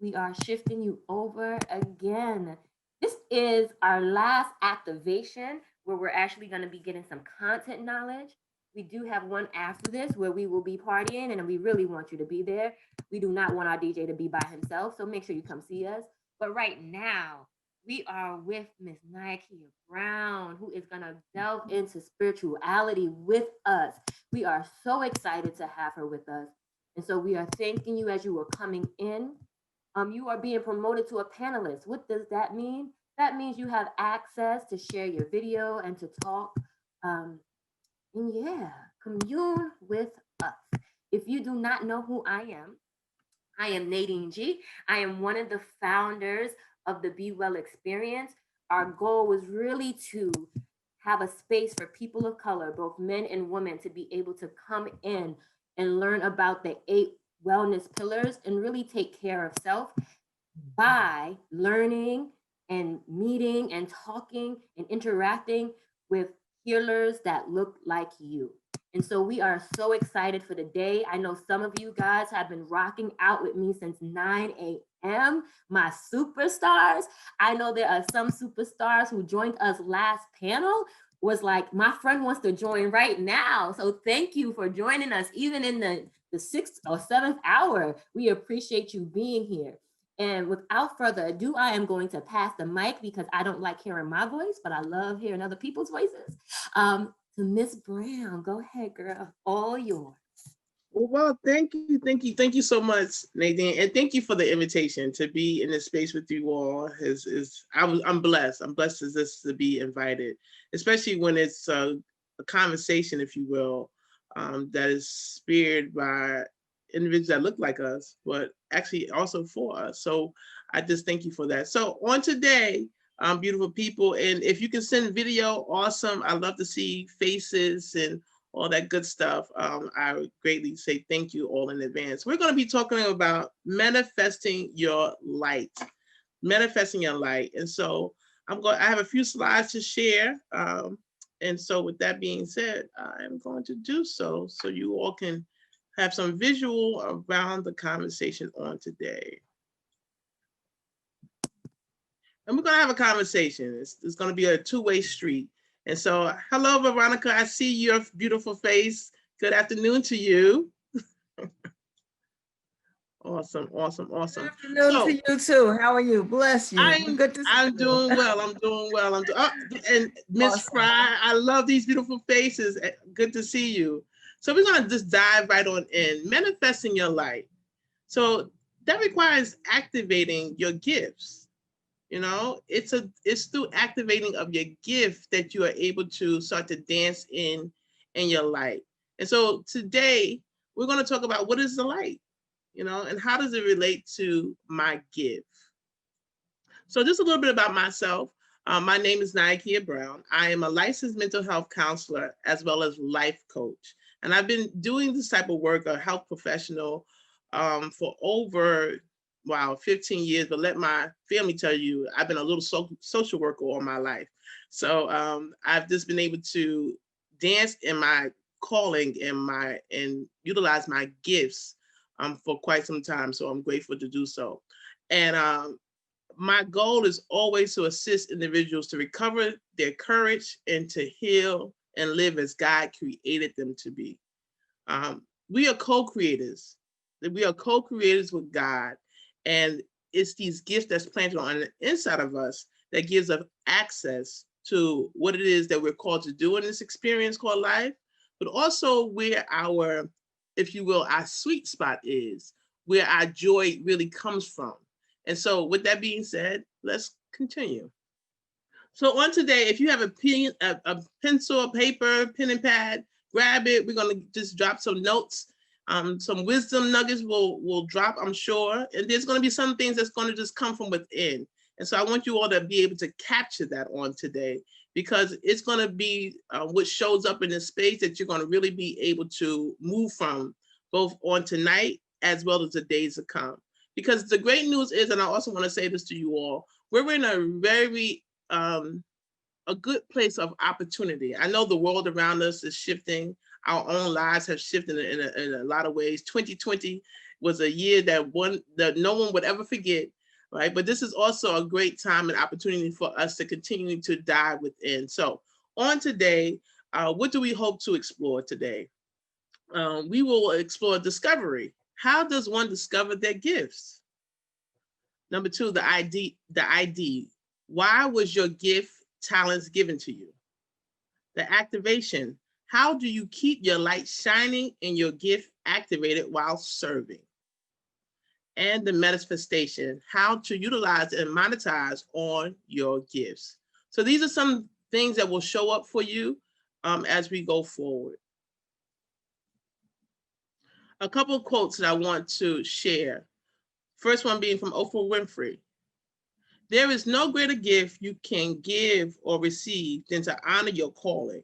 We are shifting you over again. This is our last activation where we're actually going to be getting some content knowledge. We do have one after this where we will be partying and we really want you to be there. We do not want our DJ to be by himself, so make sure you come see us. But right now, we are with Miss Nyakya Brown, who is going to delve into spirituality with us. We are so excited to have her with us. And so we are thanking you as you are coming in. You are being promoted to a panelist. What does that mean? That means you have access to share your video and to talk. Um, and yeah, commune with us. If you do not know who I am Nadine G. I am one of the founders of the Be Well experience. Our goal was really to have a space for people of color, both men and women, to be able to come in and learn about the 8 wellness pillars and really take care of self by learning and meeting and talking and interacting with healers that look like you. And so we are so excited for the day. I know some of you guys have been rocking out with me since 9 a.m. My superstars. I know there are some superstars who joined us last panel was like, my friend wants to join right now. So thank you for joining us, even in the 6th or 7th hour. We appreciate you being here. And without further ado, I am going to pass the mic because I don't like hearing my voice, but I love hearing other people's voices. To Miss Brown. Go ahead, girl. All yours. Well, thank you so much, Nadine, and thank you for the invitation to be in this space with you all. I'm blessed. I'm blessed as this to be invited, especially when it's a conversation, if you will, that is speared by individuals that look like us, but actually also for us. So I just thank you for that. So on today, beautiful people, and if you can send video, awesome. I love to see faces and all that good stuff. I would greatly say thank you all in advance. We're going to be talking about manifesting your light, manifesting your light. And so I have a few slides to share. And so with that being said, I'm going to do so you all can have some visual around the conversation on today. And we're going to have a conversation. It's going to be a two-way street. And so, hello, Veronica. I see your beautiful face. Good afternoon to you. Awesome. Good afternoon to you too. How are you? Bless you. Good to see I'm you. doing well. And Miss awesome. Fry, I love these beautiful faces. Good to see you. So we're going to just dive right on in. Manifesting your light. So that requires activating your gifts. You know, it's through activating of your gift that you are able to start to dance in your light. And so today we're going to talk about what is the light, you know, and how does it relate to my gift. So just a little bit about myself. My name is Nyakya Brown. I am a licensed mental health counselor as well as life coach. And I've been doing this type of work, a health professional, for over 15 years, but let my family tell you, I've been a little social worker all my life. So I've just been able to dance in my calling and utilize my gifts for quite some time. So I'm grateful to do so. And my goal is always to assist individuals to recover their courage and to heal and live as God created them to be. We are co-creators. We are co-creators with God. And it's these gifts that's planted on the inside of us that gives us access to what it is that we're called to do in this experience called life, but also where our, if you will, our sweet spot is, where our joy really comes from. And so with that being said, let's continue. So on today, if you have a pencil, a paper, pen and pad, grab it. We're going to just drop some notes. Some wisdom nuggets will drop, I'm sure. And there's going to be some things that's going to just come from within. And so I want you all to be able to capture that on today, because it's going to be what shows up in the space that you're going to really be able to move from both on tonight as well as the days to come. Because the great news is, and I also want to say this to you all, we're in a very, a good place of opportunity. I know the world around us is shifting. Our own lives have shifted in a lot of ways. 2020 was a year that no one would ever forget, right? But this is also a great time and opportunity for us to continue to dive within. So on today, what do we hope to explore today? We will explore discovery. How does one discover their gifts? Number two, the ID. Why was your gift, talents given to you? The activation. How do you keep your light shining and your gift activated while serving? And the manifestation. How to utilize and monetize on your gifts. So these are some things that will show up for you as we go forward. A couple of quotes that I want to share. First one being from Oprah Winfrey. There is no greater gift you can give or receive than to honor your calling.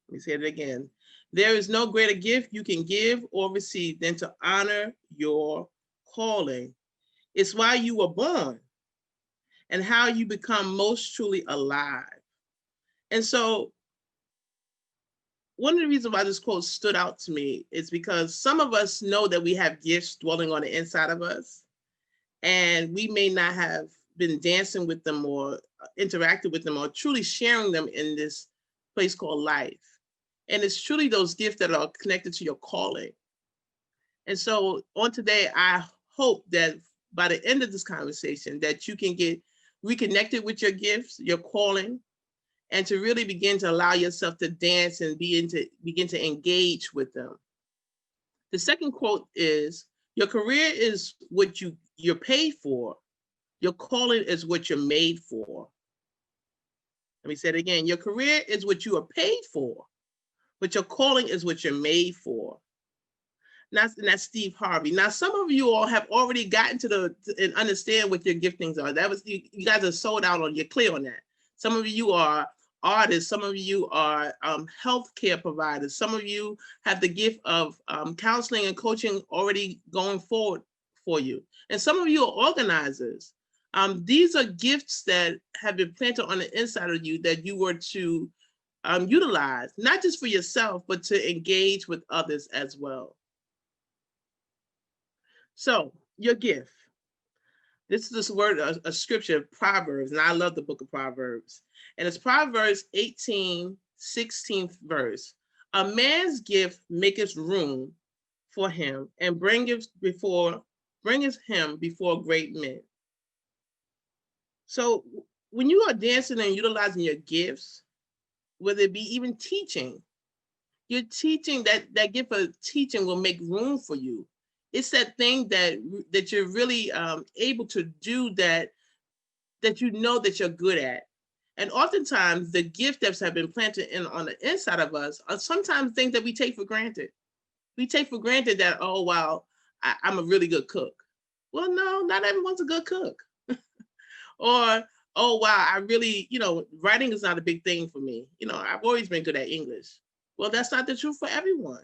Let me say it again. There is no greater gift you can give or receive than to honor your calling. It's why you were born and how you become most truly alive. And so one of the reasons why this quote stood out to me is because some of us know that we have gifts dwelling on the inside of us, and we may not have been dancing with them or interacted with them or truly sharing them in this place called life. And it's truly those gifts that are connected to your calling. And so on today, I hope that by the end of this conversation that you can get reconnected with your gifts, your calling, and to really begin to allow yourself to dance and begin to engage with them. The second quote is, your career is what you're paid for. Your calling is what you're made for. Let me say it again. Your career is what you are paid for, but your calling is what you're made for. And that's Steve Harvey. Now, some of you all have already gotten and understand what your giftings are. You guys are sold out on, you're clear on that. Some of you are artists, some of you are healthcare providers, some of you have the gift of counseling and coaching already going forward for you. And some of you are organizers. These are gifts that have been planted on the inside of you that you were to utilize, not just for yourself, but to engage with others as well. So your gift. This is this word, a scripture, Proverbs, and I love the book of Proverbs. And it's Proverbs 18, 16th verse. A man's gift maketh room for him and bringeth him before great men. So when you are dancing and utilizing your gifts, whether it be even teaching, you're teaching, that gift of teaching will make room for you. It's that thing that you're really able to do that you know that you're good at. And oftentimes the gift that have been planted on the inside of us are sometimes things that we take for granted. We take for granted that, oh, wow, I'm a really good cook. Well, no, not everyone's a good cook. Or, oh, wow, I really, writing is not a big thing for me. I've always been good at English. Well, that's not the truth for everyone.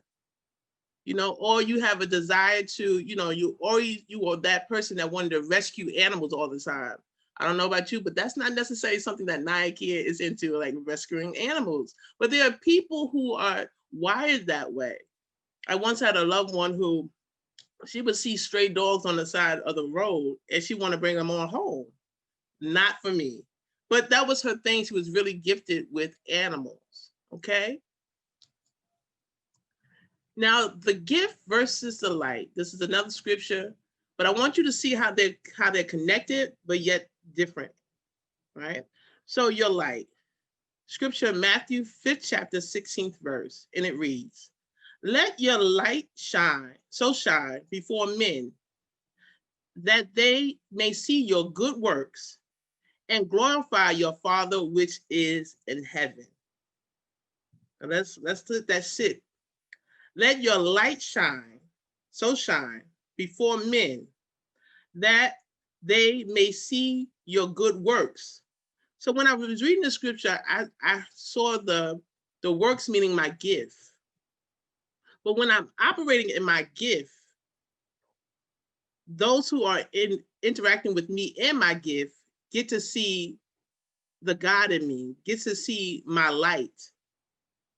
Or you have a desire to, you are that person that wanted to rescue animals all the time. I don't know about you, but that's not necessarily something that Nyakya is into, like rescuing animals. But there are people who are wired that way. I once had a loved one who, she would see stray dogs on the side of the road and she wanted to bring them on home. Not for me. But that was her thing. She was really gifted with animals. Okay. Now, the gift versus the light. This is another scripture, but I want you to see how they're connected, but yet different, right? So your light. Scripture, Matthew 5th chapter, 16th verse, and it reads, let your light shine before men, that they may see your good works and glorify your Father which is in heaven. Now let's let that sit. Let your light shine before men, that they may see your good works. So when I was reading the scripture, I saw the works meaning my gift. But when I'm operating in my gift, those who are interacting with me and my gift get to see the God in me, get to see my light.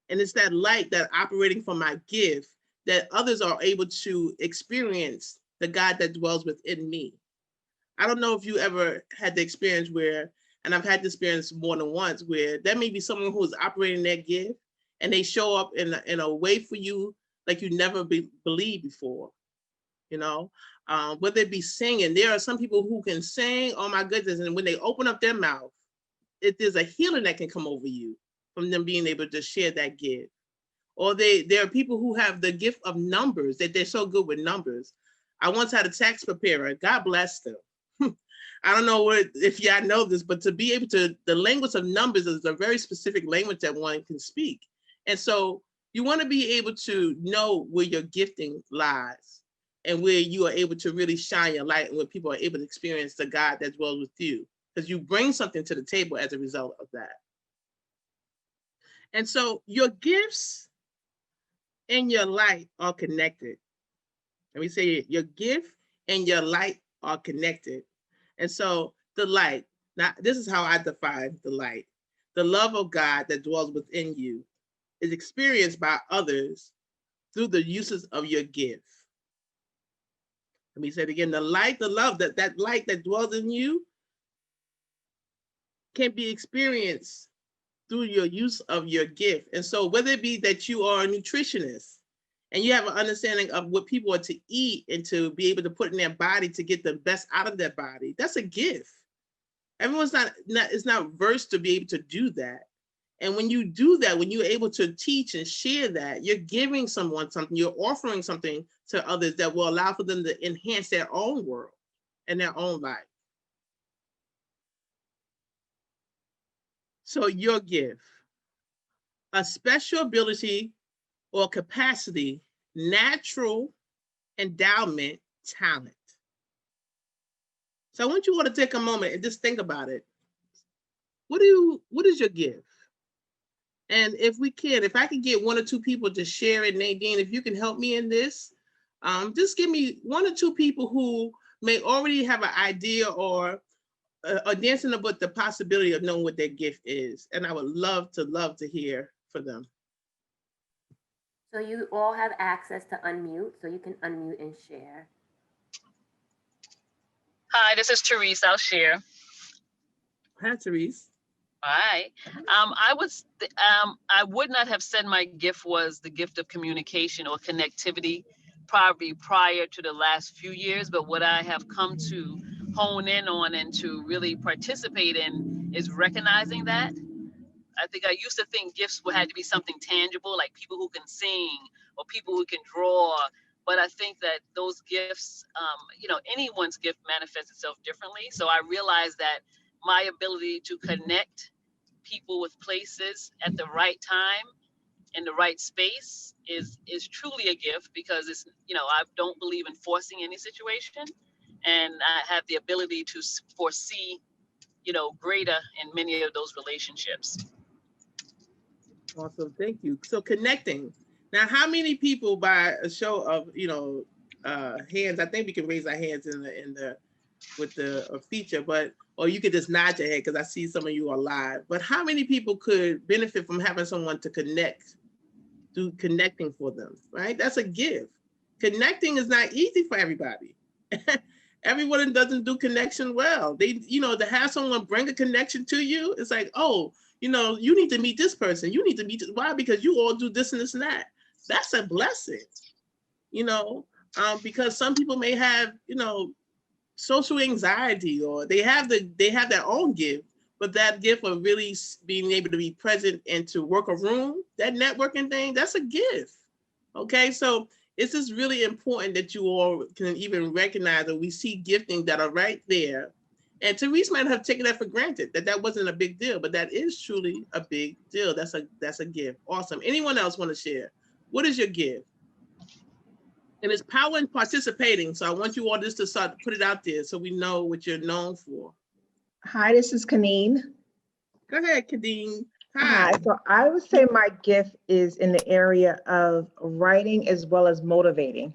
And it's that light that operating from my gift that others are able to experience the God that dwells within me. I don't know if you ever had the experience where, and I've had the experience more than once, where there may be someone who is operating their gift and they show up in a way for you like you never believed before, you know? Whether it be singing, there are some people who can sing, oh my goodness, and when they open up their mouth, there's a healing that can come over you from them being able to share that gift. Or there are people who have the gift of numbers, that they're so good with numbers. I once had a tax preparer, God bless them. I don't know if y'all know this, but to be able to, the language of numbers is a very specific language that one can speak. And so you want to be able to know where your gifting lies and where you are able to really shine your light and where people are able to experience the God that dwells with you, because you bring something to the table as a result of that. And so your gifts and your light are connected. Let me say it. Your gift and your light are connected. And so the light, now this is how I define the light. The love of God that dwells within you is experienced by others through the uses of your gift. Let me say it again. The light, the love, that light that dwells in you can be experienced through your use of your gift. And so whether it be that you are a nutritionist and you have an understanding of what people are to eat and to be able to put in their body to get the best out of their body, that's a gift. Everyone's not versed to be able to do that. And when you do that, when you're able to teach and share that, you're giving someone something, you're offering something to others that will allow for them to enhance their own world and their own life. So your gift, a special ability or capacity, natural endowment, talent. So I want you all to take a moment and just think about it. What is your gift? And if I could get one or two people to share it, Nadine, if you can help me in this, just give me one or two people who may already have an idea or dancing about the possibility of knowing what their gift is. And I would love to hear from them. So you all have access to unmute, so you can unmute and share. Hi, this is Therese. I'll share. Hi, Therese. Hi. I would not have said my gift was the gift of communication or connectivity, probably prior to the last few years. But what I have come to hone in on and to really participate in is recognizing that. I think I used to think gifts had to be something tangible, like people who can sing or people who can draw. But I think that those gifts, anyone's gift manifests itself differently. So I realized that my ability to connect people with places at the right time in the right space is truly a gift, because it's, I don't believe in forcing any situation, and I have the ability to foresee, greater in many of those relationships. Awesome, thank you. So connecting. Now, how many people, by a show of hands, I think we can raise our hands with the feature, or you could just nod your head because I see some of you are live. But how many people could benefit from having someone to connect, do connecting for them, right? That's a gift. Connecting is not easy for everybody. Everyone doesn't do connection well. To have someone bring a connection to you, it's like, oh, you need to meet this person. You need to meet why? Because you all do this and this and that. That's a blessing, because some people may have, social anxiety, or they have their own gift, but that gift of really being able to be present and to work a room, that networking thing, that's a gift. Okay, so it's just really important that you all can even recognize that we see gifting that are right there. And Therese might have taken that for granted, that wasn't a big deal, but that is truly a big deal. That's a gift. Awesome. Anyone else want to share? What is your gift? And it's power in participating. So I want you all just to start to put it out there so we know what you're known for. Hi, this is Kaneen. Go ahead, Kadeen. Hi. So I would say my gift is in the area of writing as well as motivating.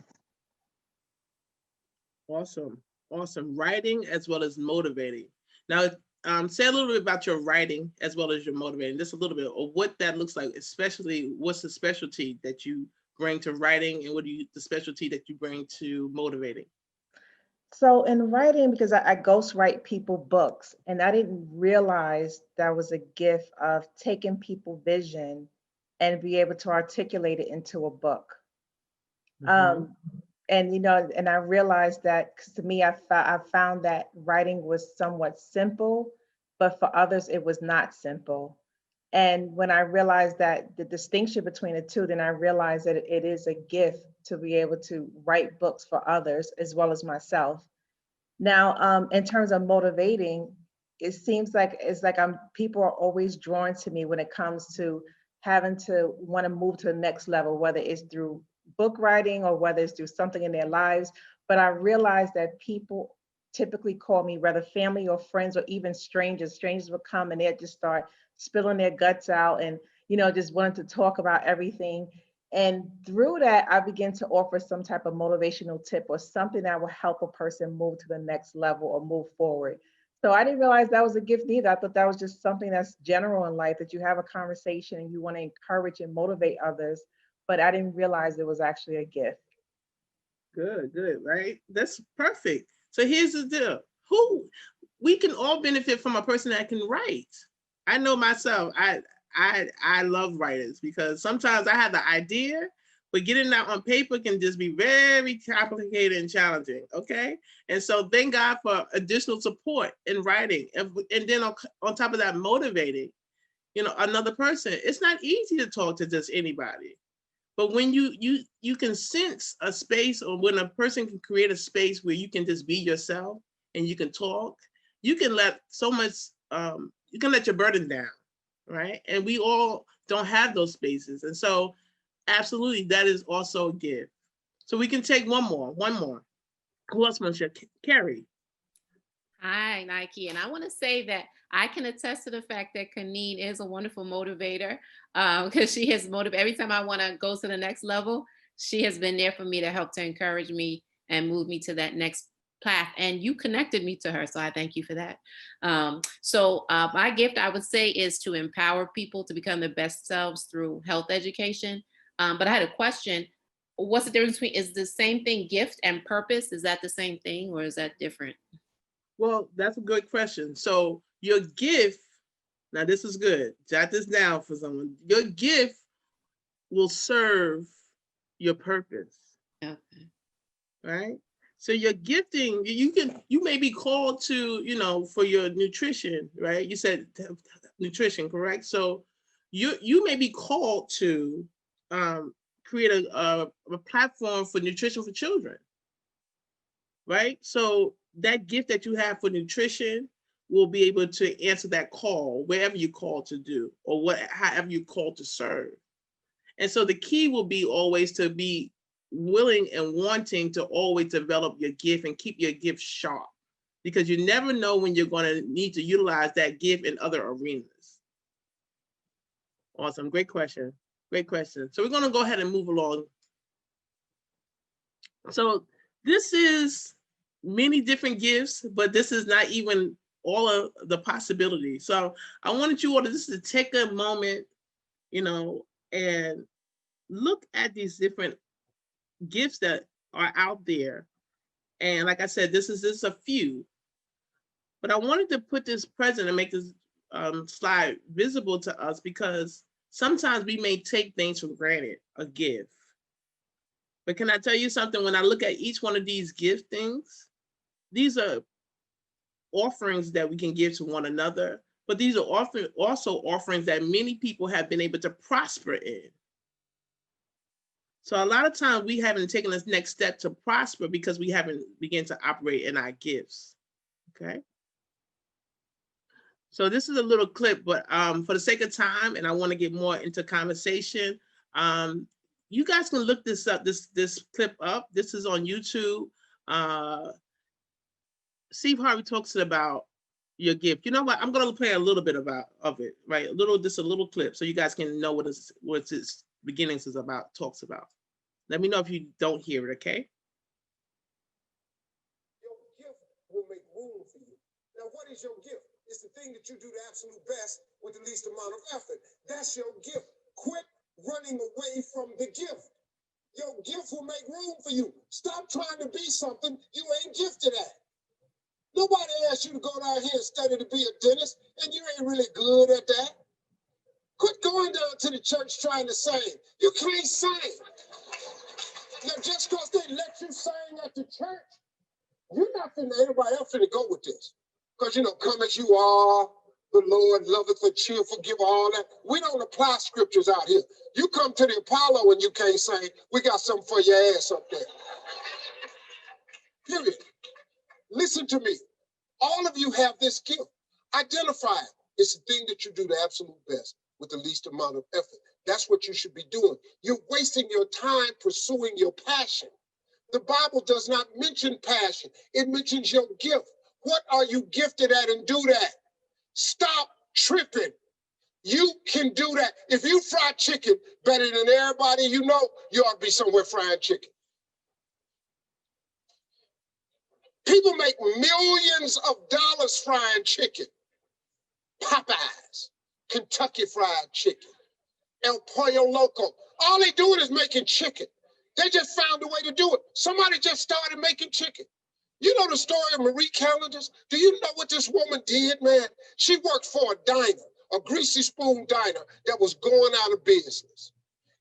Awesome. Writing as well as motivating. Now, say a little bit about your writing as well as your motivating, just a little bit of what that looks like, especially what's the specialty that you bring to writing and the specialty that you bring to motivating? So in writing, because I ghostwrite people books, and I didn't realize that was a gift of taking people vision and be able to articulate it into a book. Mhm. And and I realized that, because to me, I found that writing was somewhat simple, but for others it was not simple. And when I realized that the distinction between the two, then I realized that it is a gift to be able to write books for others as well as myself. Now, in terms of motivating, it seems like it's like people are always drawn to me when it comes to having to want to move to the next level, whether it's through book writing or whether it's through something in their lives. But I realize that people typically call me, whether family or friends or even strangers. Strangers will come and they'll just start spilling their guts out and just wanting to talk about everything. And through that, I begin to offer some type of motivational tip or something that will help a person move to the next level or move forward. So I didn't realize that was a gift either. I thought that was just something that's general in life, that you have a conversation and you want to encourage and motivate others. But I didn't realize it was actually a gift. Good, good, right? That's perfect. So here's the deal. Who We can all benefit from a person that can write. I know myself, I love writers because sometimes I have the idea, but getting that on paper can just be very complicated and challenging. Okay. And so thank God for additional support in writing. And then on top of that, motivating, another person. It's not easy to talk to just anybody. But when you can sense a space, or when a person can create a space where you can just be yourself and you can talk, you can let so much you can let your burden down, right? And we all don't have those spaces. And so absolutely that is also a gift. So we can take one more. Who else wants to share? Carrie. Hi, Nike. And I want to say that I can attest to the fact that Kaneen is a wonderful motivator, because she has motivated every time I want to go to the next level. She has been there for me to help to encourage me and move me to that next path. And you connected me to her. So I thank you for that. My gift, I would say, is to empower people to become their best selves through health education. But I had a question. What's the difference between, is the same thing gift and purpose? Is that the same thing or is that different? Well, that's a good question. So your gift, now this is good. Jot this down for someone. Your gift will serve your purpose, Okay. right? So your gifting, you may be called to, for your nutrition, right? You said nutrition, correct? So you may be called to create a platform for nutrition for children, right? So that gift that you have for nutrition will be able to answer that call, wherever you call to do, or however you call to serve. And so the key will be always to be willing and wanting to always develop your gift and keep your gift sharp, because you never know when you're going to need to utilize that gift in other arenas. Awesome. Great question. Great question. So we're going to go ahead and move along. So this is many different gifts, but this is not even all of the possibilities. So I wanted you all to just to take a moment, and look at these different gifts that are out there. And like I said, this is just a few, but I wanted to put this present and make this slide visible to us, because sometimes we may take things for granted, a gift. But can I tell you something? When I look at each one of these gift things, these are offerings that we can give to one another, but these are also offerings that many people have been able to prosper in. So a lot of times we haven't taken this next step to prosper because we haven't begun to operate in our gifts. Okay. So this is a little clip, but for the sake of time, and I want to get more into conversation, you guys can look this up, this clip up. This is on YouTube. Steve Harvey talks about your gift. You know what? I'm going to play a little bit of it, right? Just a little clip, so you guys can know what its beginnings is about, talks about. Let me know if you don't hear it, okay? Your gift will make room for you. Now, what is your gift? It's the thing that you do the absolute best with the least amount of effort. That's your gift. Quit running away from the gift. Your gift will make room for you. Stop trying to be something you ain't gifted at. Nobody asked you to go down here and study to be a dentist, and you ain't really good at that. Quit going down to the church trying to sing. You can't sing. Now, just because they let you sing at the church, you're not finna, anybody else finna go with this. Because, come as you are, the Lord loveth a cheerful giver, all that. We don't apply scriptures out here. You come to the Apollo and you can't sing, we got something for your ass up there. Period. Listen to me. All of you have this gift. Identify it. It's the thing that you do the absolute best with the least amount of effort. That's what you should be doing. You're wasting your time pursuing your passion. The Bible does not mention passion. It mentions your gift. What are you gifted at, and do that? Stop tripping. You can do that. If you fry chicken better than everybody you know, you ought to be somewhere frying chicken. People make millions of dollars frying chicken. Popeyes, Kentucky Fried Chicken, El Pollo Loco. All they doing is making chicken. They just found a way to do it. Somebody just started making chicken. You know the story of Marie Callender's? Do you know what this woman did, man? She worked for a diner, a greasy spoon diner that was going out of business.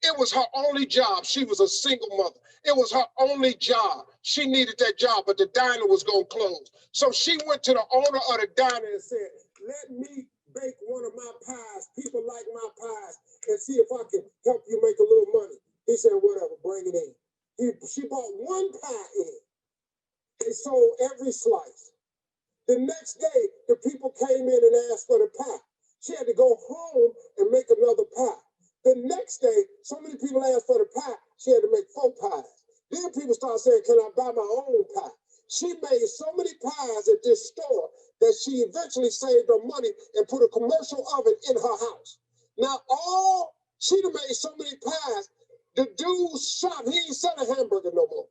It was her only job. She was a single mother. It was her only job. She needed that job, but the diner was going to close. So she went to the owner of the diner and said, let me bake one of my pies. People like my pies, and see if I can help you make a little money. He said, whatever, bring it in. She bought one pie in. They sold every slice. The next day, the people came in and asked for the pie. She had to go home and make another pie. The next day, so many people asked for the pie, she had to make 4 pies. Then people started saying, can I buy my own pie? She made so many pies at this store that she eventually saved her money and put a commercial oven in her house. Now, she done made so many pies, the dude's shop, he ain't selling hamburger no more.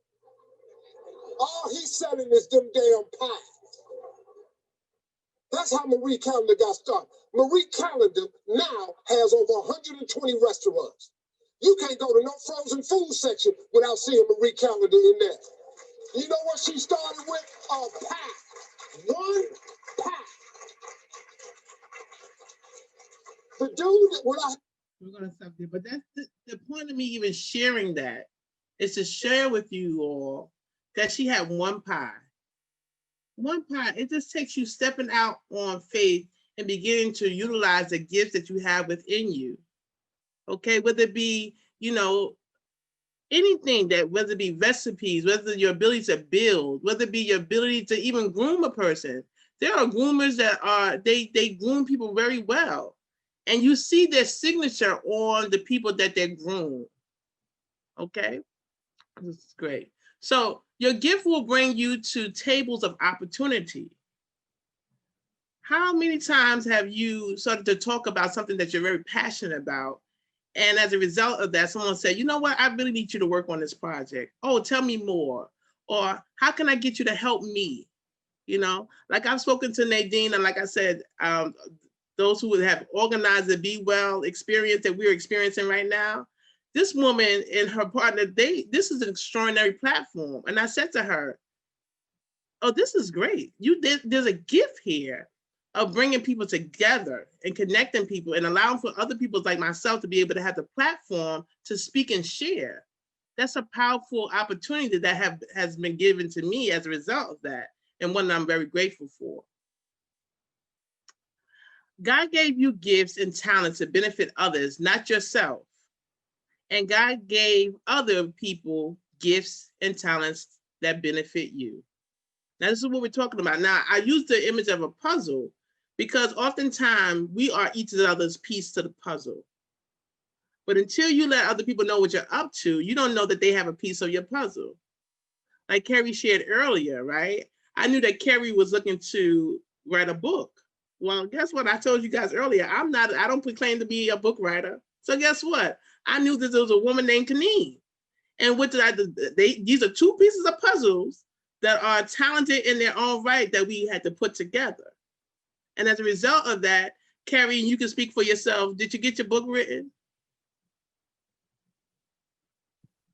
All he's selling is them damn pies. That's how Marie Callender got started. Marie Callender now has over 120 restaurants. You can't go to no frozen food section without seeing Marie Callender in there. You know what she started with? A pie. One pie. The dude, we're going to stop there, but that's the point of me even sharing that is to share with you all that she had one pie. One pie, it just takes you stepping out on faith and beginning to utilize the gifts that you have within you. Okay, whether it be, anything that, whether it be recipes, whether your ability to build, whether it be your ability to even groom a person. There are groomers that they groom people very well. And you see their signature on the people that they groom. Okay, this is great. So your gift will bring you to tables of opportunity. How many times have you started to talk about something that you're very passionate about? And as a result of that, someone said, you know what, I really need you to work on this project. Oh, tell me more. Or how can I get you to help me? Like I've spoken to Nadine, and like I said, those who have organized the Be Well experience that we're experiencing right now, this woman and her partner, this is an extraordinary platform. And I said to her, oh, this is great. There's a gift here of bringing people together and connecting people and allowing for other people like myself to be able to have the platform to speak and share. That's a powerful opportunity that has been given to me as a result of that, and one that I'm very grateful for. God gave you gifts and talents to benefit others, not yourself. And God gave other people gifts and talents that benefit you. Now, this is what we're talking about. Now, I use the image of a puzzle because oftentimes we are each other's piece to the puzzle. But until you let other people know what you're up to, you don't know that they have a piece of your puzzle. Like Carrie shared earlier, right? I knew that Carrie was looking to write a book. Well, guess what? I told you guys earlier, I don't proclaim to be a book writer. So guess what? I knew that there was a woman named Kaneen. And what did I do? These are 2 pieces of puzzles that are talented in their own right that we had to put together. And as a result of that, Carrie, you can speak for yourself. Did you get your book written?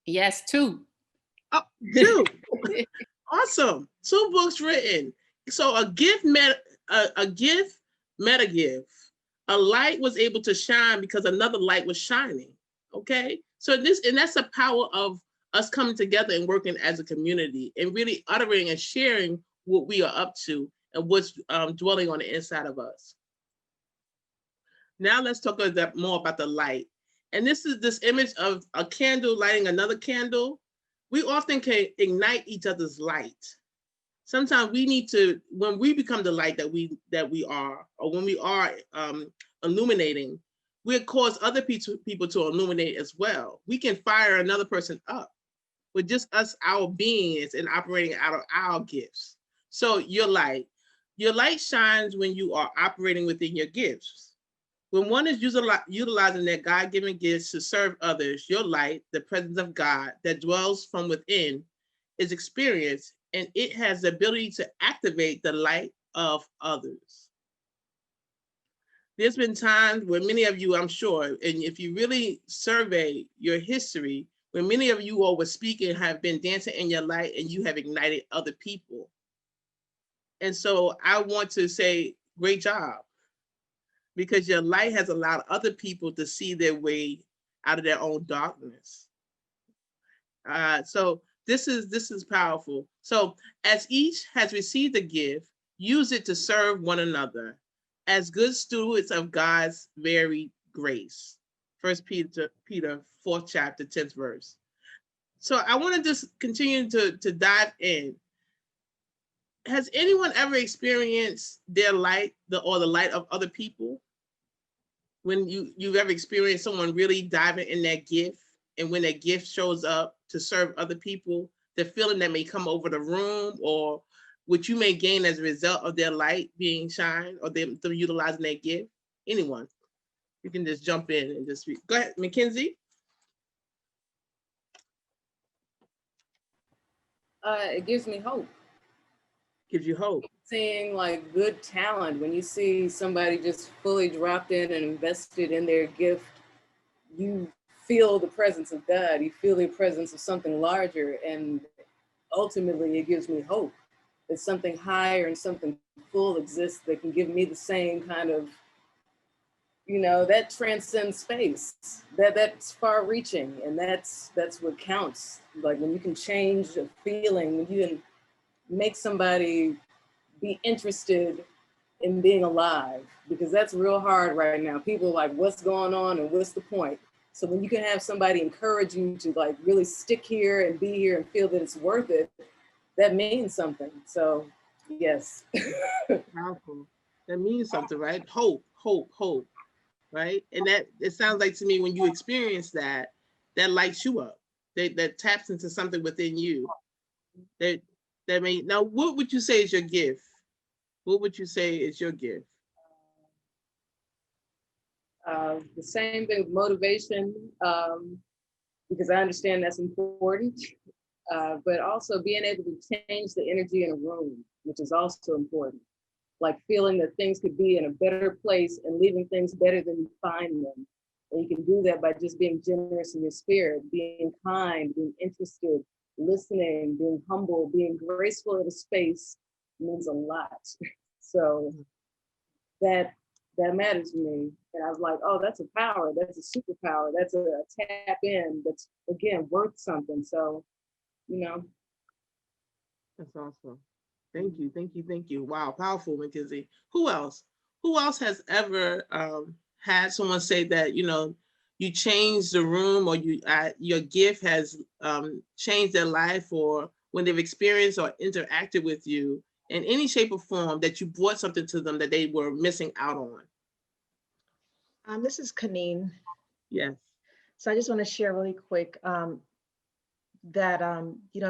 Yes, 2. Oh, 2. Awesome. 2 books written. So a gift met a gift. A light was able to shine because another light was shining. Okay. So that's the power of us coming together and working as a community and really uttering and sharing what we are up to and what's dwelling on the inside of us. Now let's talk a bit more about the light. And this is this image of a candle lighting another candle. We often can ignite each other's light. Sometimes we need to, when we become the light that we are, or when we are illuminating, we cause other people to illuminate as well. We can fire another person up with just us, our beings, and operating out of our gifts. So your light shines when you are operating within your gifts. When one is utilizing their God-given gifts to serve others, your light, the presence of God that dwells from within, is experienced, and it has the ability to activate the light of others. There's been times where many of you, I'm sure, and if you really survey your history, when many of you all were speaking, have been dancing in your light and you have ignited other people. And so I want to say, great job, because your light has allowed other people to see their way out of their own darkness. So this is powerful. So as each has received a gift, use it to serve one another as good stewards of God's varied grace. 1 Peter 4th chapter, 10th verse. So I want to just continue to dive in. Has anyone ever experienced their light, or the light of other people? When you've ever experienced someone really diving in that gift, and when that gift shows up to serve other people, the feeling that may come over the room, or what you may gain as a result of their light being shined, or them utilizing that gift? Anyone? You can just jump in and just go ahead, Mackenzie. It gives me hope. Gives you hope. Seeing like good talent, when you see somebody just fully dropped in and invested in their gift, you feel the presence of God, you feel the presence of something larger, and ultimately it gives me hope that something higher and something full exists that can give me the same kind of, that transcends space, that's far reaching, and that's what counts. Like when you can change a feeling, when you can make somebody be interested in being alive, because that's real hard right now. People are like, what's going on and what's the point? So when you can have somebody encourage you to like really stick here and be here and feel that it's worth it, that means something. So yes. Powerful. That means something, right? Hope, right? And that, it sounds like to me, when you experience that lights you up. That taps into something within you. That may, now what would you say is your gift? What would you say is your gift? The same thing with motivation, because I understand that's important, but also being able to change the energy in a room, which is also important. Like feeling that things could be in a better place and leaving things better than you find them. And you can do that by just being generous in your spirit, being kind, being interested, listening, being humble, being graceful in a space means a lot. So that matters to me. And I was like, oh, that's a power. That's a superpower. That's a tap in. That's, again, worth something. So, That's awesome. Thank you. Wow, powerful, Mackenzie. Who else has ever had someone say that, you changed the room, or your gift has changed their life, or when they've experienced or interacted with you in any shape or form, that you brought something to them that they were missing out on? This is Kaneen. Yes. So I just want to share really quick that,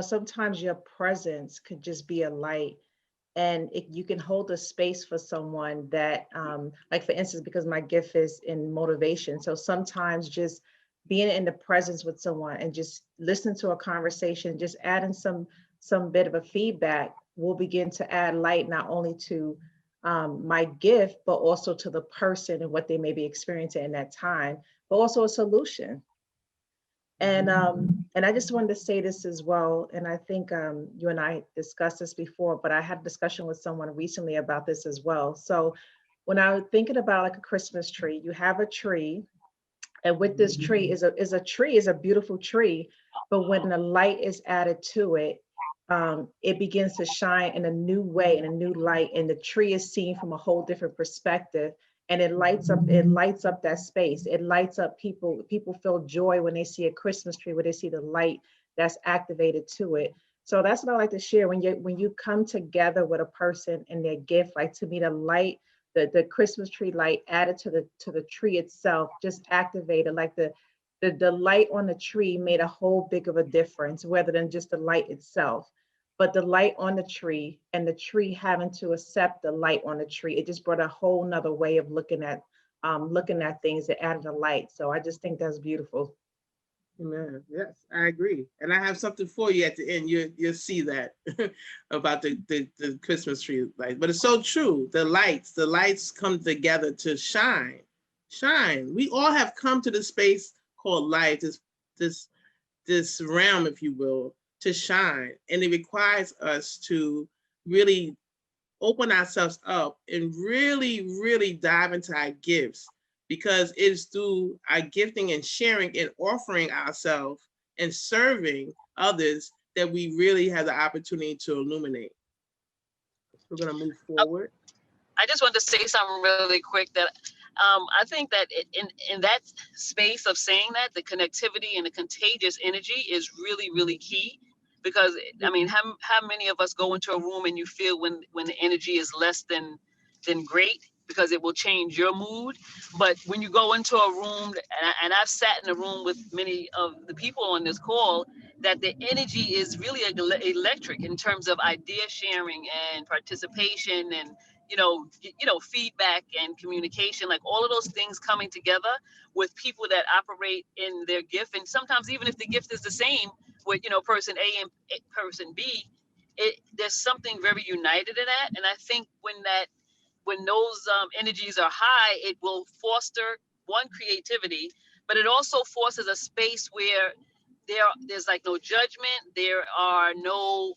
sometimes your presence could just be a light, and you can hold a space for someone that, like for instance, because my gift is in motivation. So sometimes just being in the presence with someone and just listening to a conversation, just adding some bit of a feedback will begin to add light, not only to my gift, but also to the person and what they may be experiencing in that time, but also a solution. And I just wanted to say this as well. And I think you and I discussed this before, but I had a discussion with someone recently about this as well. So when I was thinking about like a Christmas tree, you have a tree, and with this tree is a beautiful tree, but when the light is added to it, it begins to shine in a new way, in a new light, and the tree is seen from a whole different perspective. And it lights up that space. It lights up people feel joy when they see a Christmas tree, when they see the light that's activated to it. So that's what I like to share. When you come together with a person and their gift, like to me, the light, the Christmas tree light added to the tree itself just activated, like the light on the tree made a whole big of a difference, rather than just the light itself. But the light on the tree and the tree having to accept the light on the tree, it just brought a whole nother way of looking at things that added a light. So I just think that's beautiful. Amen. Yes, I agree. And I have something for you at the end. You'll see that about the Christmas tree light. But it's so true. The lights come together to shine. Shine. We all have come to the space called life, this realm, if you will, to shine. And it requires us to really open ourselves up and really, really dive into our gifts, because it's through our gifting and sharing and offering ourselves and serving others that we really have the opportunity to illuminate. We're going to move forward. I just wanted to say something really quick that I think that in that space of saying that, the connectivity and the contagious energy is really, really key. Because I mean, how many of us go into a room and you feel when the energy is less than great, because it will change your mood. But when you go into a room, and I've sat in a room with many of the people on this call, that the energy is really electric in terms of idea sharing and participation and feedback and communication, like all of those things coming together with people that operate in their gift. And sometimes even if the gift is the same with person A and person B, there's something very united in that. And I think when those energies are high, it will foster creativity, but it also forces a space where there's like no judgment, there are no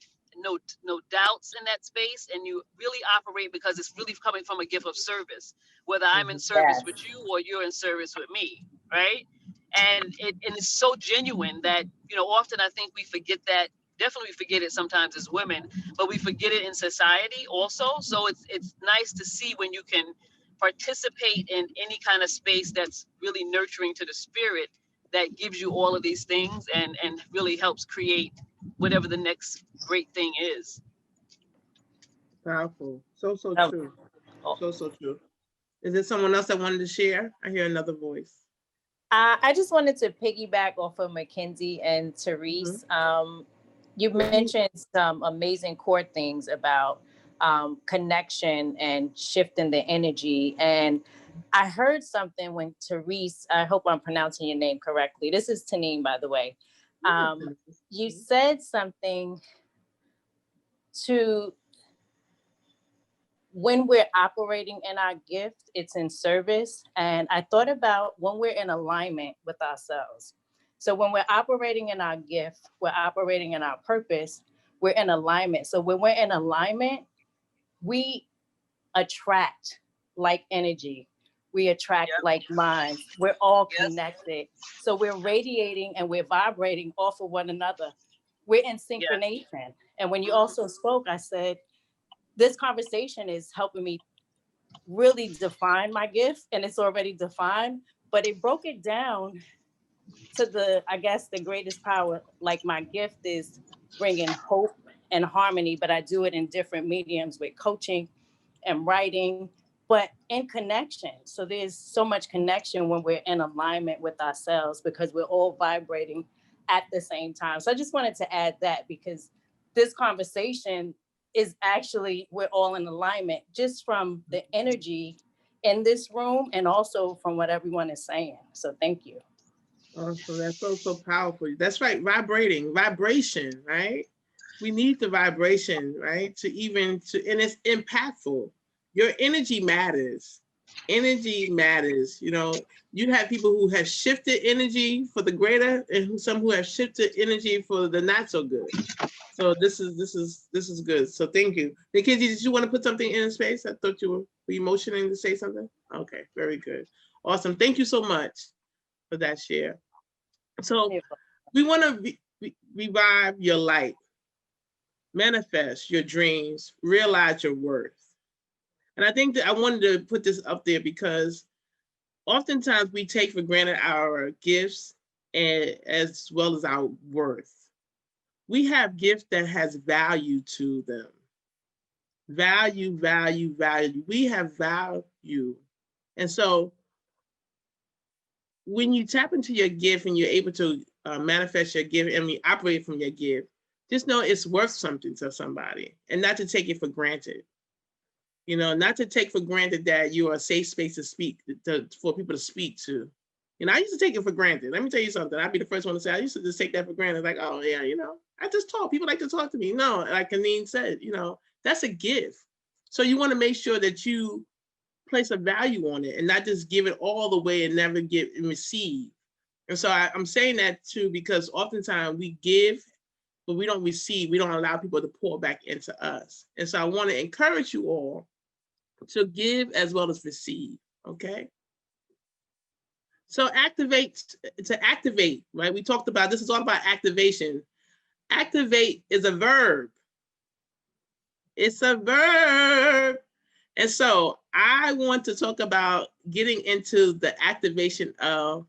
doubts in that space, and you really operate because it's really coming from a gift of service, whether I'm in service with you or you're in service with me, right? And it's so genuine that often I think we forget that. Definitely we forget it sometimes as women, but we forget it in society also. So it's nice to see when you can participate in any kind of space that's really nurturing to the spirit, that gives you all of these things and really helps create whatever the next great thing is. Powerful. So true. So true. Is there someone else that wanted to share? I hear another voice. I just wanted to piggyback off of Mackenzie and Therese. You mentioned some amazing core things about connection and shifting the energy. And I heard something when Therese, I hope I'm pronouncing your name correctly. This is Tanine, by the way. You said something to, when we're operating in our gift, it's in service. And I thought about when we're in alignment with ourselves. So when we're operating in our gift, we're operating in our purpose, we're in alignment. So when we're in alignment, we attract like energy. We attract like minds. We're all connected. So we're radiating and we're vibrating off of one another. We're in synchronization. And when you also spoke, I said, this conversation is helping me really define my gift, and it's already defined, but it broke it down to the greatest power. Like my gift is bringing hope and harmony, but I do it in different mediums with coaching and writing, but in connection. So there's so much connection when we're in alignment with ourselves, because we're all vibrating at the same time. So I just wanted to add that, because this conversation is actually, we're all in alignment just from the energy in this room and also from what everyone is saying. So thank you. Oh, so that's so powerful. That's right, vibration, right? We need the vibration, right? And it's impactful. Your energy matters. Energy matters. You know, you have people who have shifted energy for the greater, and some who have shifted energy for the not so good. So this is good. So thank you. Mackenzie, did you want to put something in space? I thought you were motioning to say something. Okay, very good. Awesome. Thank you so much for that share. So we want to revive your light, manifest your dreams, realize your worth. And I think that I wanted to put this up there because oftentimes we take for granted our gifts and as well as our worth. We have gifts that has value to them. Value, value, value. We have value. And so when you tap into your gift and you're able to manifest your gift and we operate from your gift, just know it's worth something to somebody and not to take it for granted. You know, not to take for granted that you are a safe space to speak, for people to speak to. You know, I used to take it for granted. Let me tell you something. I'd be the first one to say, I used to just take that for granted. Like, oh yeah, you know, I just talk. People like to talk to me. No, like Kaneen said, you know, that's a gift. So you want to make sure that you place a value on it and not just give it all the way and never give and receive. And so I'm saying that too, because oftentimes we give, but we don't receive. We don't allow people to pour back into us. And so I want to encourage you all to give as well as receive, okay? So to activate, right? We talked about, this is all about activation. Activate is a verb. It's a verb. And so I want to talk about getting into the activation of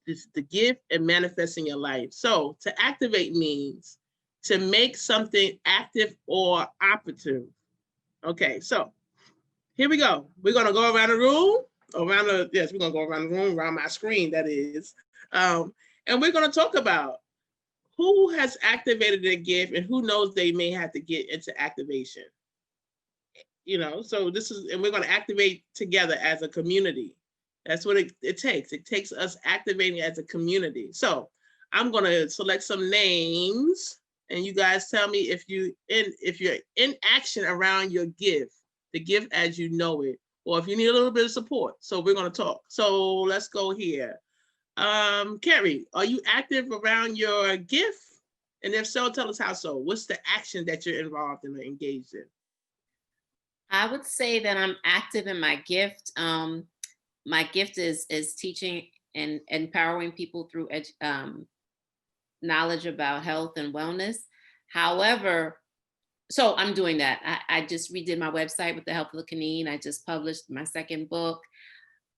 the gift and manifesting your life. So to activate means to make something active or operative. Okay, so here we go. We're gonna go around the room, we're gonna go around the room, around my screen, that is. And we're gonna talk about who has activated their gift and who knows they may have to get into activation. You know, so this is, and we're gonna activate together as a community. That's what it takes. It takes us activating as a community. So I'm gonna select some names and you guys tell me if you're in action around your gift, the gift as you know it, or if you need a little bit of support. So we're gonna talk. So let's go here. Carrie, are you active around your gift? And if so, tell us how so. What's the action that you're involved in or engaged in? I would say that I'm active in my gift. My gift is teaching and empowering people through knowledge about health and wellness. However, so I'm doing that. I just redid my website with the help of Kaneen. I just published my second book,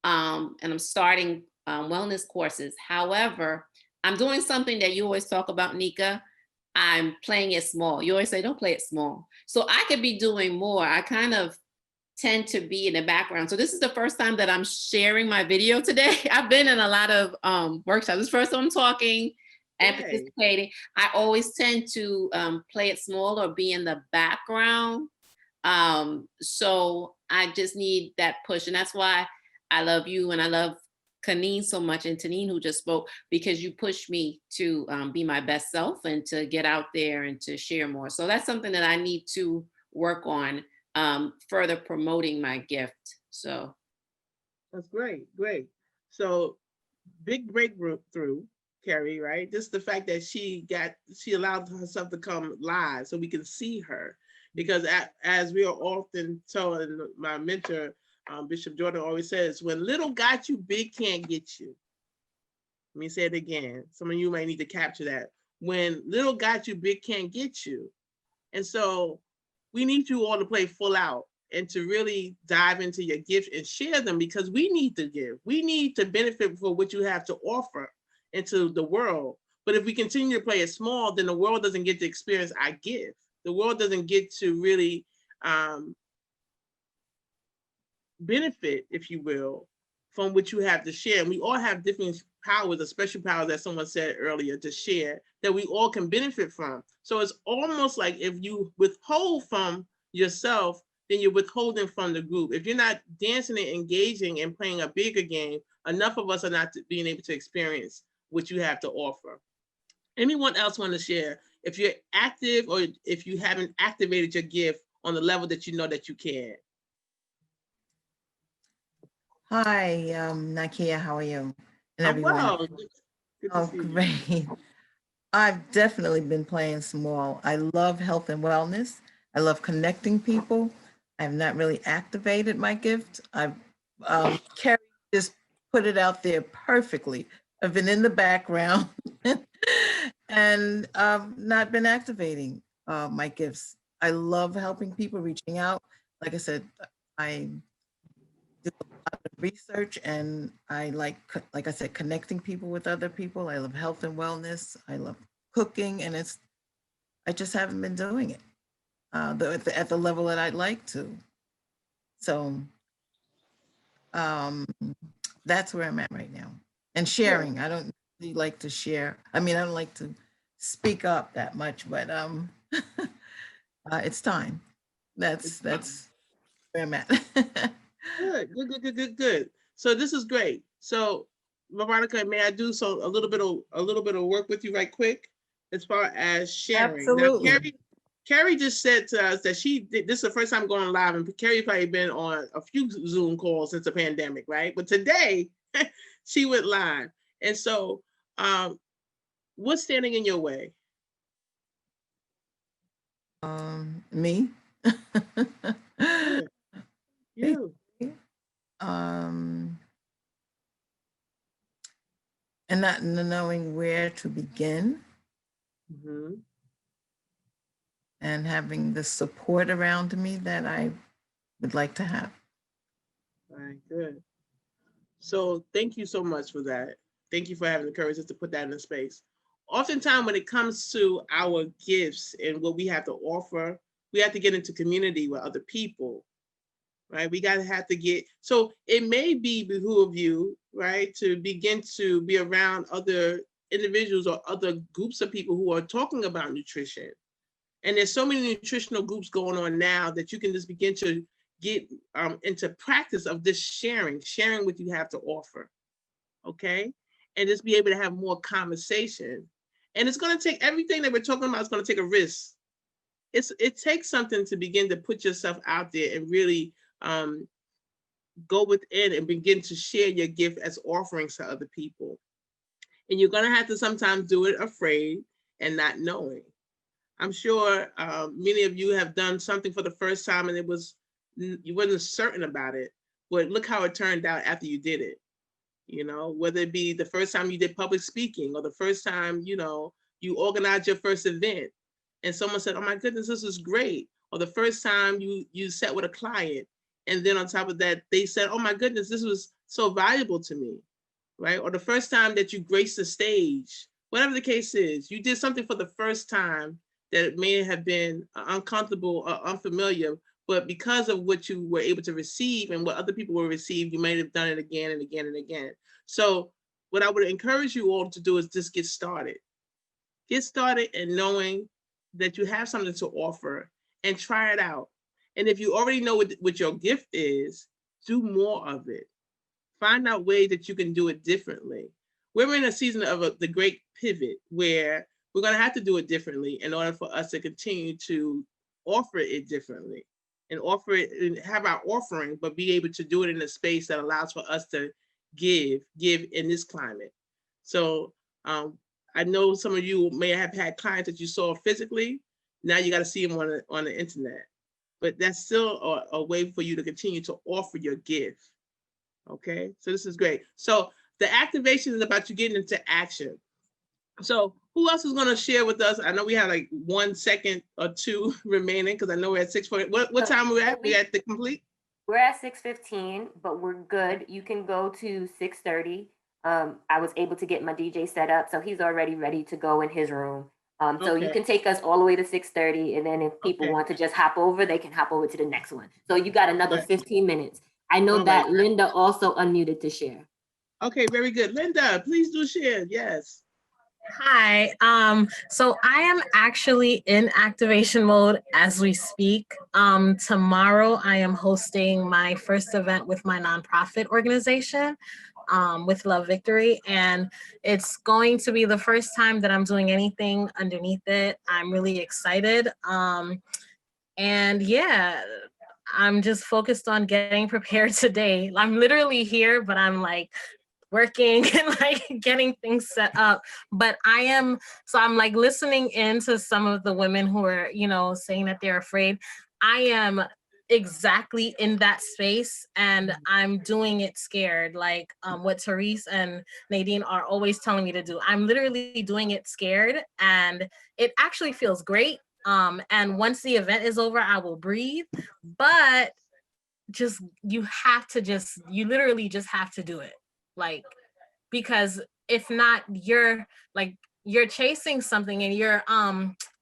and I'm starting wellness courses. However, I'm doing something that you always talk about, Nika. I'm playing it small. You always say, don't play it small. So I could be doing more. I kind of tend to be in the background. So this is the first time that I'm sharing my video today. I've been in a lot of workshops. This is the first time I'm talking and participating. I always tend to play it small or be in the background. So I just need that push. And that's why I love you and I love Kaneen so much, and Taneen who just spoke, because you push me to be my best self and to get out there and to share more. So that's something that I need to work on, further promoting my gift. So that's great. So big breakthrough, Carrie, right? Just the fact that she allowed herself to come live so we can see her, because as we are often told, and my mentor, Bishop Jordan always says, when little got you, big can't get you. Let me say it again. Some of you might need to capture that. When little got you, big can't get you. And so we need you all to play full out and to really dive into your gifts and share them, because we need to give. We need to benefit for what you have to offer into the world. But if we continue to play it small, then the world doesn't get to experience our gift. The world doesn't get to really benefit, if you will, from what you have to share. And we all have different powers, a special power that someone said earlier to share, that we all can benefit from. So it's almost like if you withhold from yourself, then you're withholding from the group. If you're not dancing and engaging and playing a bigger game, enough of us are not being able to experience what you have to offer. Anyone else want to share? If you're active or if you haven't activated your gift on the level that you know that you can. Hi, Nakia, how are you? And I'm everyone. well. Good to Oh, see you. great. I've definitely been playing small. I love health and wellness. I love connecting people. I've not really activated my gift. Carrie just put it out there perfectly. I've been in the background and not been activating my gifts. I love helping people, reaching out. Like I said, I do a lot of research and I like I said, connecting people with other people. I love health and wellness. I love cooking, and I just haven't been doing it at the level that I'd like to. So um, that's where I'm at right now. And sharing, I don't really like to share. I mean, I don't like to speak up that much, but it's time. That's where I'm at. Good. So this is great. So Veronica, may I do a little bit of work with you right quick as far as sharing? Absolutely. Now, Carrie just said to us that this is the first time going live, and Carrie's probably been on a few Zoom calls since the pandemic, right? But today she went live. And so what's standing in your way? Me. You. And not knowing where to begin. Mm-hmm. And having the support around me that I would like to have. All right, good. So thank you so much for that. Thank you for having the courage just to put that in the space. Oftentimes when it comes to our gifts and what we have to offer, we have to get into community with other people, right? We have to get, so it may behoove you, right, to begin to be around other individuals or other groups of people who are talking about nutrition. And there's so many nutritional groups going on now that you can just begin to get into practice of this sharing what you have to offer, okay? And just be able to have more conversation. And it's going to take everything that we're talking about. It's going to take a risk. It takes something to begin to put yourself out there and really go within and begin to share your gift as offerings to other people. And you're going to have to sometimes do it afraid and not knowing. I'm sure many of you have done something for the first time and you wasn't certain about it, but look how it turned out after you did it. You know, whether it be the first time you did public speaking or the first time, you know, you organized your first event and someone said, oh my goodness, this is great. Or the first time you sat with a client and then on top of that, they said, oh my goodness, this was so valuable to me, right? Or the first time that you graced the stage, whatever the case is, you did something for the first time that may have been uncomfortable or unfamiliar, but because of what you were able to receive and what other people will receive, you may have done it again and again and again. So what I would encourage you all to do is just get started. Get started in knowing that you have something to offer and try it out. And if you already know what your gift is, do more of it. Find out ways that you can do it differently. We're in a season of the great pivot where we're going to have to do it differently in order for us to continue to offer it differently and offer it and have our offering, but be able to do it in a space that allows for us to give in this climate. So I know some of you may have had clients that you saw physically. Now you got to see them on the internet, but that's still a way for you to continue to offer your gift. Okay, so this is great. So the activation is about you getting into action. So who else is going to share with us? I know we have like 1 second or two remaining because I know we're at 6:40. What time are we at? We at the complete? We're at 6:15, but we're good. You can go to 6:30. I was able to get my DJ set up, so he's already ready to go in his room. So you can take us all the way to 6:30, and then if people want to just hop over, they can hop over to the next one. So you got another 15 minutes. I know that Linda also unmuted to share. Okay, very good. Linda, please do share. Yes. Hi. So I am actually in activation mode as we speak. Tomorrow I am hosting my first event with my nonprofit organization, with Love Victory, and it's going to be the first time that I'm doing anything underneath it. I'm really excited. And yeah, I'm just focused on getting prepared today. I'm literally here, but I'm like working and like getting things set up. But I'm like listening into some of the women who are, saying that they're afraid. I am exactly in that space and I'm doing it scared, like what Therese and Nadine are always telling me to do. I'm literally doing it scared and it actually feels great. And once the event is over, I will breathe. But you literally just have to do it. Like, because if not, you're chasing something and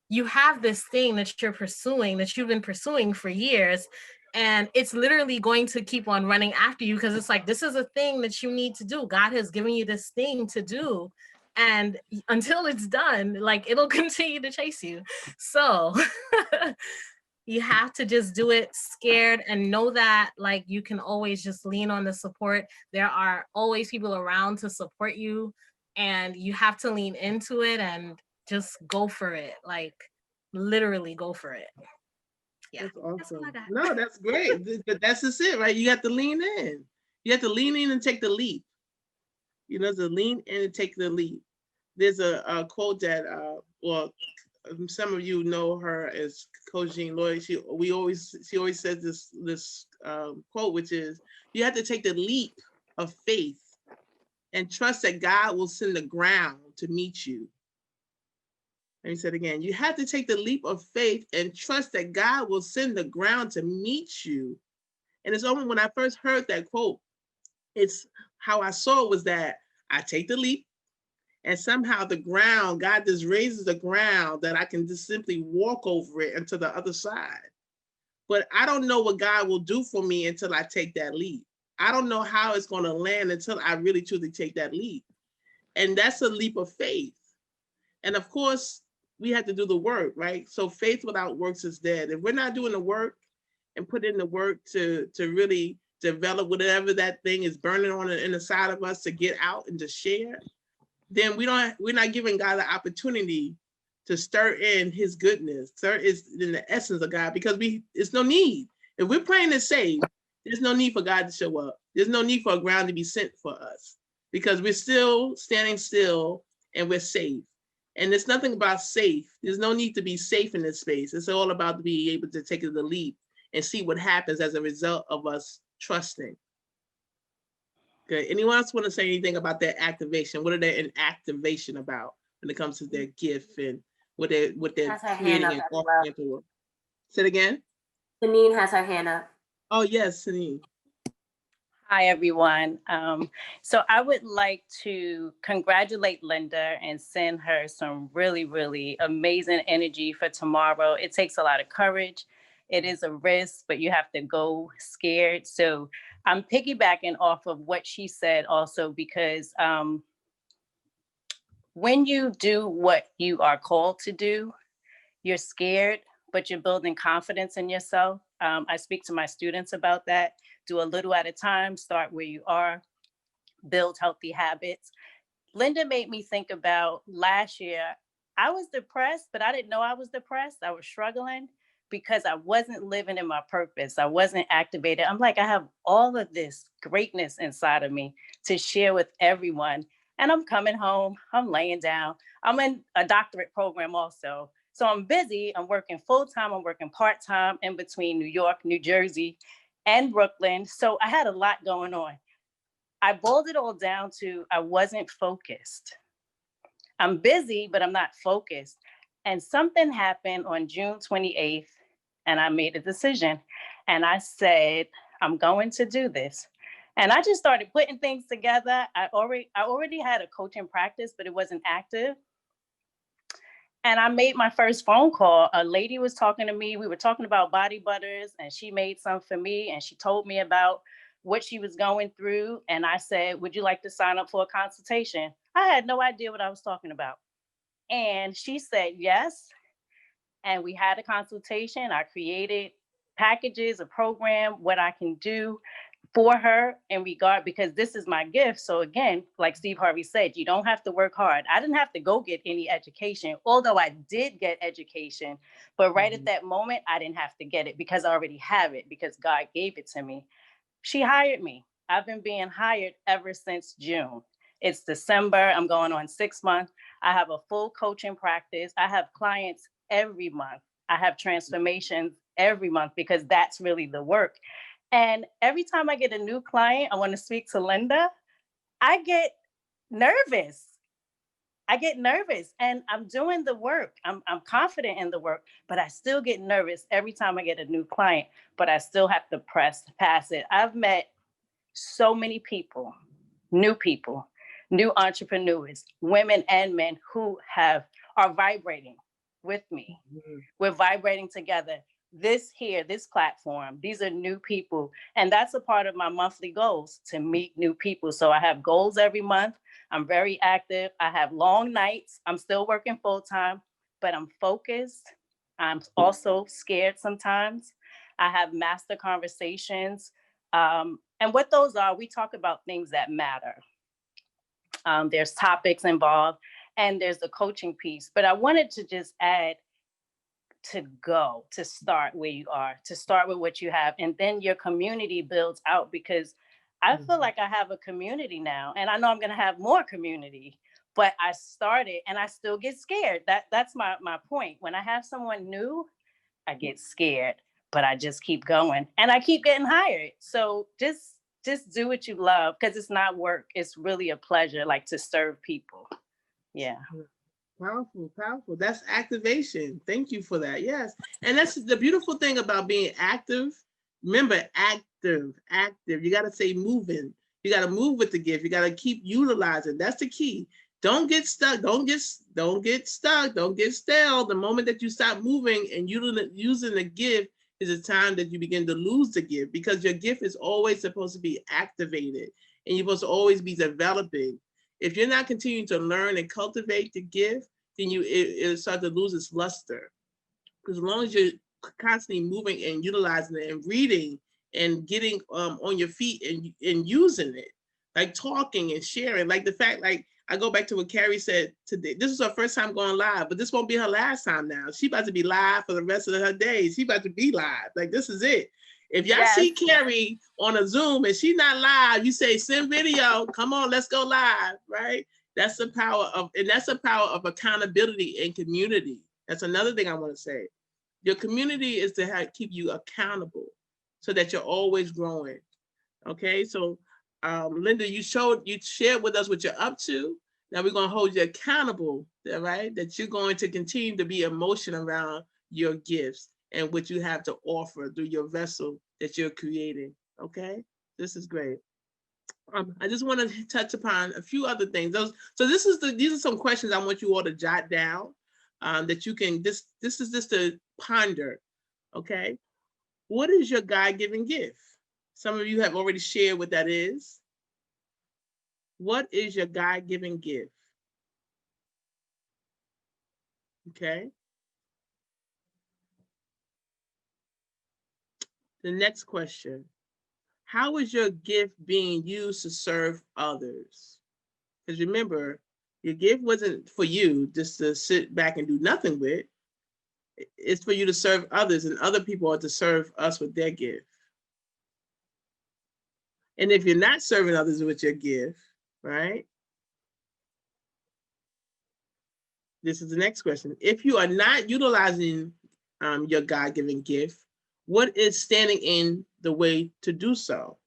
you have this thing that you've been pursuing for years, and it's literally going to keep on running after you because it's like, this is a thing that you need to do. God has given you this thing to do. And until it's done, like, it'll continue to chase you. So you have to just do it scared and know that like you can always just lean on the support. There are always people around to support you and you have to lean into it and just go for it. Like literally go for it. Yeah. That's awesome. No, that's great. That's just it, right? You have to lean in. You have to lean in and take the leap. To lean in and take the leap. There's a quote that, some of you know her as Coach Jean Lloyd. She always says this quote, which is, you have to take the leap of faith and trust that God will send the ground to meet you. And he said again, you have to take the leap of faith and trust that God will send the ground to meet you. And it's only when I first heard that quote, it's how I saw it was that I take the leap, and somehow the ground, God just raises the ground that I can just simply walk over it into the other side. But I don't know what God will do for me until I take that leap. I don't know how it's going to land until I really truly take that leap. And that's a leap of faith. And of course, we have to do the work, right? So faith without works is dead. If we're not doing the work and put in the work to really develop whatever that thing is burning on the inside of us to get out and to share, then we're not giving God the opportunity to stir in his goodness, stir is in the essence of God, because it's no need. If we're praying to save, there's no need for God to show up. There's no need for a ground to be sent for us because we're still standing still and we're safe. And there's nothing about safe. There's no need to be safe in this space. It's all about being able to take the leap and see what happens as a result of us trusting. Good. Anyone else want to say anything about their activation? What are they in activation about when it comes to their gift and what they're creating and offering into work? Say it again. Janine has her hand up. Oh yes, Janine. Hi, everyone. So I would like to congratulate Linda and send her some really, really amazing energy for tomorrow. It takes a lot of courage. It is a risk, but you have to go scared. So I'm piggybacking off of what she said also, because when you do what you are called to do, you're scared, but you're building confidence in yourself. I speak to my students about that. Do a little at a time, start where you are, build healthy habits. Linda made me think about last year. I was depressed, but I didn't know I was depressed. I was struggling because I wasn't living in my purpose. I wasn't activated. I'm like, I have all of this greatness inside of me to share with everyone. And I'm coming home, I'm laying down. I'm in a doctorate program also. So I'm busy, I'm working full-time, I'm working part-time in between New York, New Jersey, and Brooklyn. So I had a lot going on. I boiled it all down to I wasn't focused. I'm busy, but I'm not focused. And something happened on June 28th, and I made a decision. And I said, I'm going to do this. And I just started putting things together. I already had a coaching practice, but it wasn't active. And I made my first phone call. A lady was talking to me. We were talking about body butters, and she made some for me. And she told me about what she was going through. And I said, would you like to sign up for a consultation? I had no idea what I was talking about. And she said, yes. And we had a consultation. I created packages, a program, what I can do. for her in regard, because this is my gift. So again, like Steve Harvey said, you don't have to work hard. I didn't have to go get any education, although I did get education. But right at that moment, I didn't have to get it because I already have it, because God gave it to me. She hired me. I've been being hired ever since June. It's December. I'm going on 6 months. I have a full coaching practice. I have clients every month. I have transformations every month, because that's really the work. And every time I get a new client, I want to speak to Linda, I get nervous. And I'm doing the work. I'm confident in the work, but I still get nervous every time I get a new client, but I still have to press past it. I've met so many people, new entrepreneurs, women and men who are vibrating with me. We're vibrating together. This platform, these are new people. And that's a part of my monthly goals, to meet new people. So I have goals every month. I'm very active. I have long nights. I'm still working full time, but I'm focused. I'm also scared sometimes. I have master conversations. And what those are, we talk about things that matter. There's topics involved, and there's the coaching piece. But I wanted to just add, to start where you are, to start with what you have, and then your community builds out, because I feel like I have a community now, and I know I'm going to have more community, but I started and I still get scared. That's my point. When I have someone new, I get scared, but I just keep going and I keep getting hired. So just do what you love, because it's not work. It's really a pleasure, like, to serve people. Yeah. Powerful, powerful. That's activation. Thank you for that. Yes. And that's the beautiful thing about being active. Remember, active. You got to say moving. You got to move with the gift. You got to keep utilizing. That's the key. Don't get stuck. Don't get stuck. Don't get stale. The moment that you stop moving and using the gift is a time that you begin to lose the gift, because your gift is always supposed to be activated, and you're supposed to always be developing. If you're not continuing to learn and cultivate the gift, then it'll start to lose its luster. Because as long as you're constantly moving and utilizing it and reading and getting on your feet and using it, like talking and sharing, like the fact, like I go back to what Carrie said today. This is her first time going live, but this won't be her last time now. She's about to be live for the rest of her days. She's about to be live. Like, this is it. If y'all see Carrie on a Zoom and she's not live, you say, send video, come on, let's go live, right? That's the power of accountability and community. That's another thing I want to say. Your community is to keep you accountable so that you're always growing. Okay, so Linda, you shared with us what you're up to. Now we're going to hold you accountable, right? That you're going to continue to be emotional around your gifts and what you have to offer through your vessel that you're creating. Okay, this is great. I just want to touch upon a few other things. These are some questions I want you all to jot down that you can. This is just to ponder. Okay, what is your God-given gift? Some of you have already shared what that is. What is your God-given gift? Okay. The next question, how is your gift being used to serve others? Because remember, your gift wasn't for you just to sit back and do nothing with. It's for you to serve others, and other people are to serve us with their gift. And if you're not serving others with your gift, right? This is the next question. If you are not utilizing your God-given gift, what is standing in the way to do so?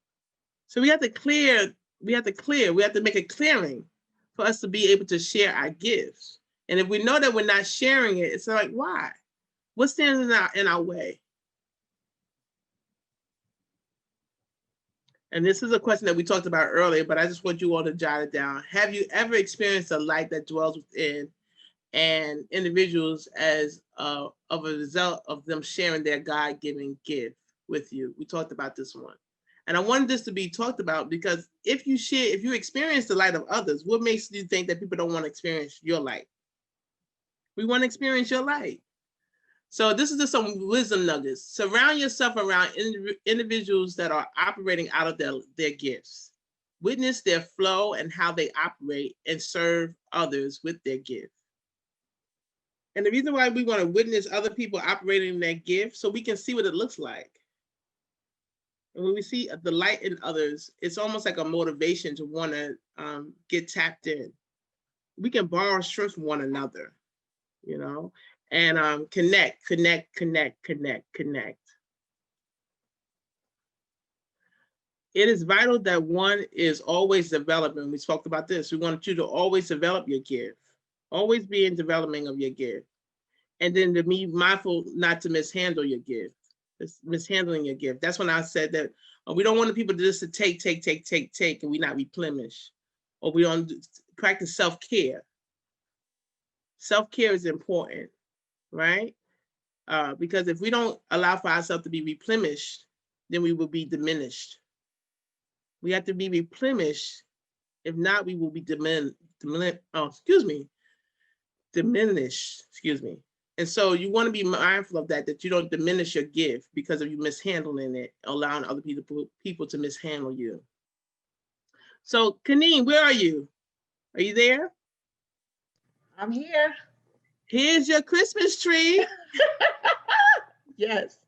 So we have to make a clearing for us to be able to share our gifts. And if we know that we're not sharing it, it's like, why? What stands in our way? And this is a question that we talked about earlier, but I just want you all to jot it down. Have you ever experienced a light that dwells within and individuals as of a result of them sharing their God-given gift with you? We talked about this one. And I wanted this to be talked about because if you experience the light of others, what makes you think that people don't want to experience your light? We want to experience your light. So this is just some wisdom nuggets. Surround yourself around individuals that are operating out of their gifts. Witness their flow and how they operate and serve others with their gift. And the reason why we want to witness other people operating their gift, so we can see what it looks like. And when we see the light in others, it's almost like a motivation to want to get tapped in. We can borrow strength from one another, you know, and connect. It is vital that one is always developing. We spoke about this. We want you to always develop your gift, always be in development of your gift. And then to be mindful not to mishandle your gift. It's mishandling your gift. That's when I said that we don't want the people just to take, and we not replenish, or we don't practice self-care. Self-care is important, right? Because if we don't allow for ourselves to be replenished, then we will be diminished. We have to be replenished. If not, we will be diminished. And so you want to be mindful of that you don't diminish your gift because of you mishandling it, allowing other people to mishandle you. So Kaneen, where are you? Are you there? I'm here. Here's your Christmas tree. Yes.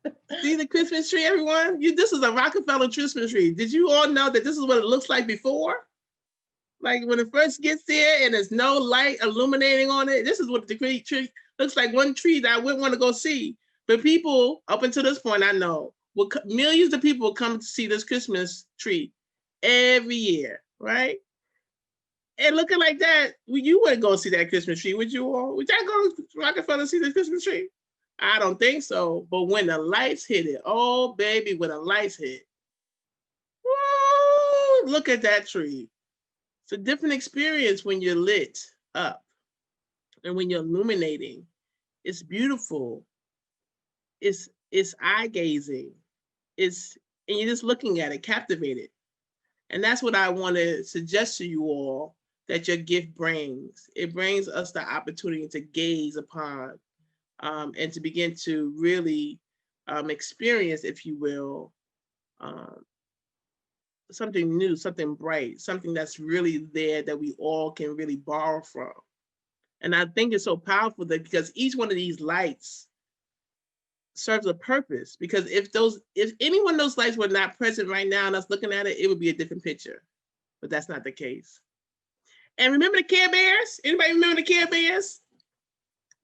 See the Christmas tree, everyone? This is a Rockefeller Christmas tree. Did you all know that this is what it looks like before? Like when it first gets there and there's no light illuminating on it, this is what the tree looks like. One tree that I wouldn't want to go see. But people, up until this point, I know, millions of people come to see this Christmas tree every year, right? And looking like that, you wouldn't go see that Christmas tree, would you all? Would y'all go to Rockefeller to see the Christmas tree? I don't think so. But when the lights hit it, oh baby, when the lights hit, woo, look at that tree. It's a different experience when you're lit up and when you're illuminating. It's beautiful. It's eye gazing. And you're just looking at it, captivated. And that's what I want to suggest to you all that your gift brings. It brings us the opportunity to gaze upon and to begin to really experience, if you will, something new, something bright, something that's really there that we all can really borrow from. And I think it's so powerful that because each one of these lights serves a purpose, because if any one of those lights were not present right now and us looking at it, it would be a different picture, but that's not the case. And remember the Care Bears? Anybody remember the Care Bears?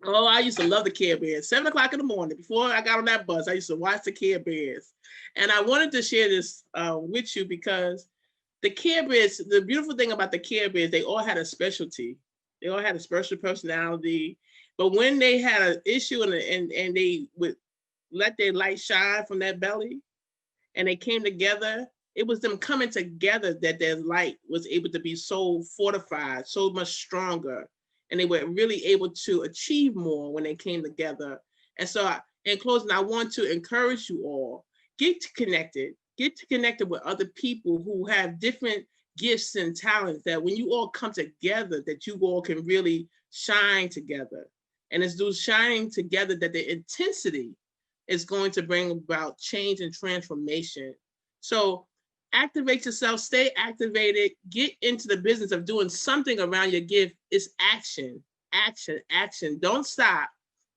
Oh, I used to love the Care Bears. 7 o'clock in the morning, before I got on that bus, I used to watch the Care Bears. And I wanted to share this with you because the Care Bears, the beautiful thing about the Care Bears, they all had a specialty. They all had a special personality. But when they had an issue and they would let their light shine from that belly and they came together, it was them coming together that their light was able to be so fortified, so much stronger. And they were really able to achieve more when they came together. And so in closing, I want to encourage you all, get connected with other people who have different gifts and talents, that when you all come together, that you all can really shine together. And it's those shining together that the intensity is going to bring about change and transformation. So activate yourself, stay activated, get into the business of doing something around your gift. It's action, action, action. Don't stop,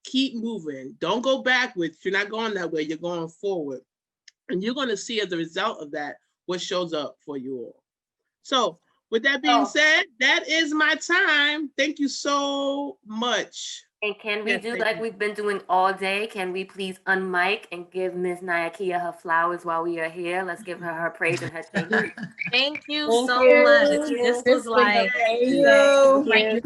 keep moving. Don't go backwards. You're not going that way, you're going forward. And you're going to see as a result of that, what shows up for you all. So with that being said, that is my time. Thank you so much. And can we do like we've been doing all day? Can we please unmic and give Ms. Nyakya her flowers while we are here? Let's give her her praise and her thank you. Thank you so much. This was like, Thank you. like